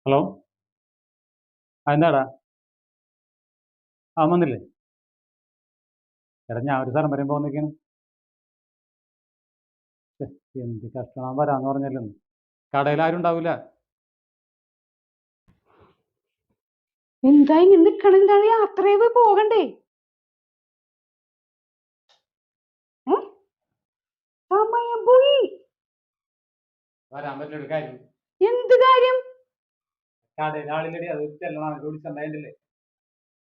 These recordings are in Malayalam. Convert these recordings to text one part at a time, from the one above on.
ഹലോ. എന്താടാ? വന്നില്ലേ? എടാ, ഞാൻ ഒരു സ്ഥലം വരെയും പോകുന്നൊക്കെയാണ്. എന്ത് കഷ്ടമാണ്, വരാന്ന് പറഞ്ഞല്ലോ. കടയിൽ ആരും ഉണ്ടാവില്ല. എന്തായി നിക്കണം? എന്താണ് യാത്രയെ പോകണ്ടേ? സമയം പോയി. വരാൻ പറ്റില്ല. കാര്യം എന്ത് കാര്യം? കടയിൽ ആളില്ലേ, അത് ചെല്ലണം. വിളിച്ചിട്ടുണ്ടായില്ലേ?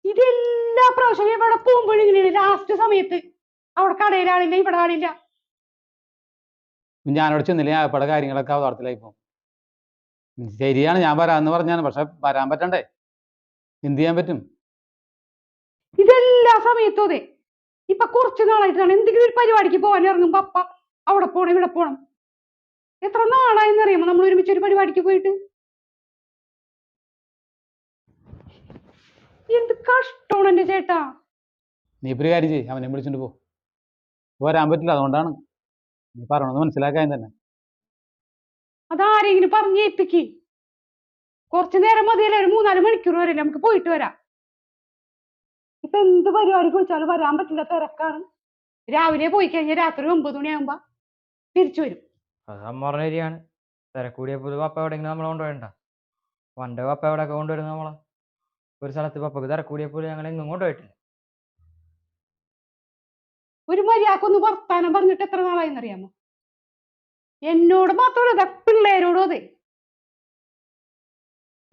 ഇതെല്ലാ പ്രാവശ്യം ഇവിടെ പോകുമ്പോഴും ഇങ്ങനെയാണ്. ലാസ്റ്റ് സമയത്ത് അവിടെ കടയിലാളില്ല, ഇവിടെ ആളില്ല. ഞാനവിടെ ചെന്നില്ല. ഞാൻ ഇവിടെ കാര്യങ്ങളൊക്കെ അവതാളത്തിലായിപ്പോ. ശരിയാണ്, ഞാൻ വരാന്ന് പറഞ്ഞാണ്. പക്ഷെ വരാൻ പറ്റണ്ടേ? എന്ത് ചെയ്യാൻ പറ്റും? ഇതെല്ലാ സമയത്തും അതെ. ഇപ്പൊ കുറച്ചു നാളായിട്ടാണ് എന്തെങ്കിലും ഒരു പരിപാടിക്ക് പോകാൻ ഇറങ്ങുമ്പോ അപ്പ അവിടെ പോണം ഇവിടെ പോണം. എത്ര നാളായെന്ന് അറിയാമോ നമ്മൾ ഒരുമിച്ച് ഒരു പരിപാടിക്ക് പോയിട്ട്? എന്ത് കഷ്ടമാണ് എന്റെ ചേട്ടാ. നീ ഇപ്പൊ ഒരു കാര്യം ചെയ്യ്, അവനെ വിളിച്ചിട്ട് പോ. വരാൻ പറ്റില്ല, അതുകൊണ്ടാണ്. നീ പറയണമെന്ന് മനസ്സിലാക്കാൻ തന്നെ. അതാരെങ്കിലും പറഞ്ഞ് ഏൽപ്പിക്ക്. കുറച്ചു നേരം മതിയല്ലേ, ഒരു 3-4 മണിക്കൂർ വരെയല്ലേ, നമുക്ക് പോയിട്ട് വരാം. ഇപ്പൊ എന്ത് പരിപാടിക്ക് വിളിച്ചാലും വരാൻ പറ്റില്ല, തിരക്കാണ്. രാവിലെ പോയി കഴിഞ്ഞാൽ രാത്രി 9 മണിയാകുമ്പോ തിരിച്ചു വരും. അത് അമ്മ പറഞ്ഞ ശരിയാണ്. തിരക്കൂടിയപ്പോൾ പപ്പ എവിടെയെങ്കിലും നമ്മളെ കൊണ്ടുപോയണ്ട. പണ്ട് പപ്പ എവിടെയൊക്കെ കൊണ്ടുവരുന്ന നമ്മളെ. ഒരു സ്ഥലത്ത് പപ്പക്ക് തിരക്കൂടിയപ്പോൾ ഞങ്ങൾ എങ്ങും കൊണ്ടുപോയിട്ടില്ല. ഒരു മര്യാദക്കൊന്ന് വർത്താനം പറഞ്ഞിട്ട് എത്ര നാളായെന്നറിയാമോ? എന്നോട് മാത്രമല്ല, പിള്ളേരോടും അതെ.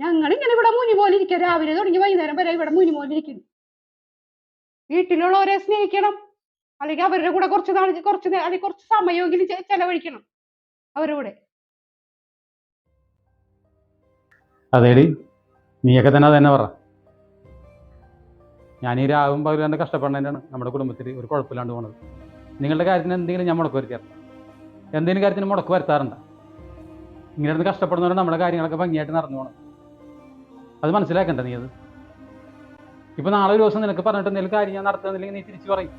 ഞങ്ങൾ ഇങ്ങനെ ഇവിടെ മുനി പോലെ ഇരിക്കുക, രാവിലെ തുടങ്ങി വൈകുന്നേരം വരെ ഇവിടെ മുനി പോലെ ഇരിക്കുന്നു. വീട്ടിലുള്ളവരെ സ്നേഹിക്കണം, അല്ലെങ്കിൽ അവരുടെ കൂടെ കുറച്ച് സമയമെങ്കിലും ചെലവഴിക്കണം അവരുടെ കൂടെ. അതേടി, നീയൊക്കെ തന്നെ അതന്നെ പറ. ഞാൻ ഈ രാവും പകലാണ്ട് കഷ്ടപ്പെടുന്നതിനാണ് നമ്മുടെ കുടുംബത്തിൽ ഒരു കുഴപ്പമില്ലാണ്ട് പോണത്. നിങ്ങളുടെ കാര്യത്തിന് എന്തെങ്കിലും ഞാൻ മുടക്ക് വരുത്താറുണ്ട്? എന്തെങ്കിലും കാര്യത്തിന് മുടക്ക് വരുത്താറുണ്ട്? ഇങ്ങനെ ഇരുന്ന് കഷ്ടപ്പെടുന്നവരെ നമ്മുടെ കാര്യങ്ങളൊക്കെ ഭംഗിയായിട്ട് നടന്നു പോകണം. അത് മനസ്സിലാക്കണ്ട നീ. അത് ഇപ്പം നാളെ ഒരു ദിവസം നിനക്ക് പറഞ്ഞിട്ട് എന്തെങ്കിലും കാര്യം ഞാൻ നടത്തുന്നില്ലെങ്കിൽ നീ തിരിച്ച് പറയും.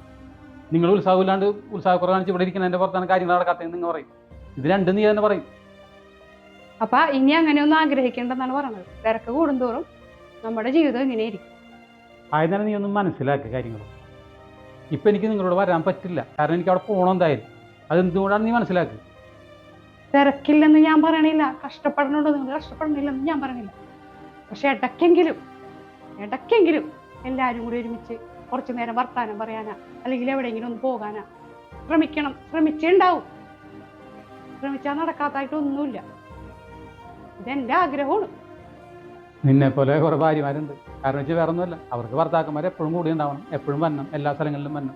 നിങ്ങൾ ഉത്സാഹക്കുറവ് കാണിച്ച് ഇവിടെ ഇരിക്കുന്നതിൻ്റെ പുറത്താണ് കാര്യങ്ങൾ നടക്കാത്തതെന്ന് നിങ്ങൾ പറയും. ഇത് രണ്ടും നീ തന്നെ പറയും. അപ്പൊ ഇനി അങ്ങനെയൊന്നും ആഗ്രഹിക്കേണ്ടെന്നാണ് പറയുന്നത്. തിരക്ക് കൂടുന്തോറും നമ്മുടെ ജീവിതം ഇങ്ങനെയായിരിക്കും. ആയതാണ് നീ ഒന്നും മനസ്സിലാക്കുക കാര്യങ്ങൾ. ഇപ്പം എനിക്ക് നിങ്ങളോട് വരാൻ പറ്റില്ല, കാരണം എനിക്ക് അവിടെ പോകണം എന്തായാലും. അതെന്തുകൊണ്ടാണ് നീ മനസ്സിലാക്കുക? തിരക്കില്ലെന്ന് ഞാൻ പറയണില്ല, കഷ്ടപ്പെടണുണ്ടോ നിങ്ങൾ കഷ്ടപ്പെടണില്ലെന്ന് ഞാൻ പറയണില്ല. പക്ഷെ ഇടയ്ക്കെങ്കിലും എല്ലാവരും കൂടി ഒരുമിച്ച് കുറച്ചു നേരം വർത്താനം പറയാനാ, അല്ലെങ്കിൽ എവിടെയെങ്കിലും ഒന്ന് പോകാനാ ശ്രമിക്കണം. ശ്രമിച്ചാൽ നടക്കാത്തായിട്ടൊന്നുമില്ല. ഇതെന്റെ ആഗ്രഹമാണ്. നിന്നെ പോലെ കുറേ ഭാര്യമാരുണ്ട്. കാരണം വെച്ചാൽ വേറെ ഒന്നുമല്ല, അവർക്ക് ഭർത്താക്കന്മാർ എപ്പോഴും കൂടി ഉണ്ടാവണം, എപ്പോഴും വരണം, എല്ലാ സ്ഥലങ്ങളിലും വരണം.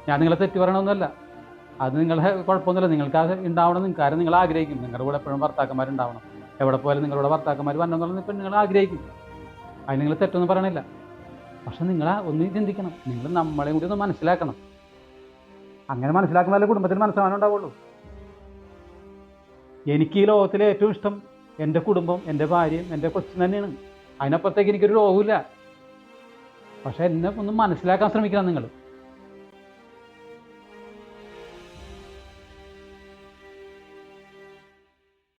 ഞാൻ നിങ്ങളെ തെറ്റ് പറയണമെന്നല്ല, അത് നിങ്ങളുടെ കുഴപ്പമൊന്നുമില്ല. നിങ്ങൾക്ക് അത് ഉണ്ടാവണം, കാരണം നിങ്ങൾ ആഗ്രഹിക്കും നിങ്ങളുടെ കൂടെ എപ്പോഴും ഭർത്താക്കന്മാരുണ്ടാവണം. എവിടെ പോയാലും നിങ്ങളുടെ ഭർത്താക്കന്മാർ വരണം എന്നുള്ളത് ഇപ്പം നിങ്ങൾ ആഗ്രഹിക്കും. അത് നിങ്ങൾ തെറ്റൊന്നും പറയണില്ല. പക്ഷെ നിങ്ങൾ ഒന്ന് ചിന്തിക്കണം, നിങ്ങൾ നമ്മളെയും കൂടി ഒന്ന് മനസ്സിലാക്കണം. അങ്ങനെ മനസ്സിലാക്കുമ്പോഴല്ലേ കുടുംബത്തിന് മനസ്സമാനം ഉണ്ടാവുള്ളൂ. എനിക്ക് ഈ ലോകത്തിലെ ഏറ്റവും ഇഷ്ടം എൻ്റെ കുടുംബം, എൻ്റെ ഭാര്യയും എൻ്റെ കൊച്ചും തന്നെയാണ്. അതിനപ്പുറത്തേക്ക് എനിക്കൊരു ലോകമില്ല. പക്ഷെ എന്നെ ഒന്ന് മനസ്സിലാക്കാൻ ശ്രമിക്കണം നിങ്ങൾ.